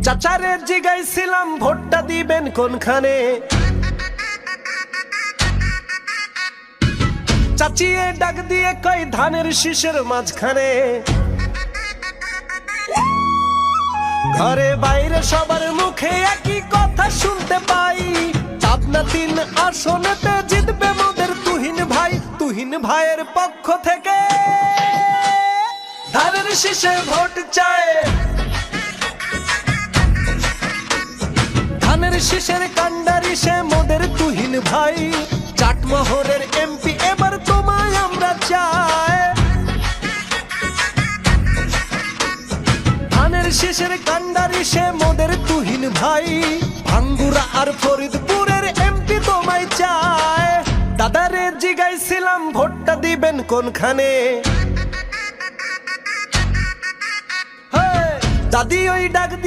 চাচারে জিগাইছিলাম ভোটটা দিবেন কোনখানে, চাচিয়ে ডাক দিয়ে কই ধানের শীষের মাঝখানে। ঘরে বাইরে সবার মুখে একই কথা শুনতে পাই, পাবনা 3 আসনেতে জিতবে মোদের তুহিন ভাই। তুহিন ভাইয়ের পক্ষ থেকে ধানের শীষে ভোট চায়, ধানের শীষের কান্ডারি সে মোদের তুহিন ভাই। চাটমোহরের এমপি এবার তোমায় আমরা চাই, ধানের শীষের কান্ডারি সে মোদের তুহিন ভাই। ভাঙ্গুরা আর ফরিদপুরের এমপি তোমায় চায়। দাদারে জিগাইছিলাম ভোটটা দিবেন কোনখানে, দাদি ওই ডাক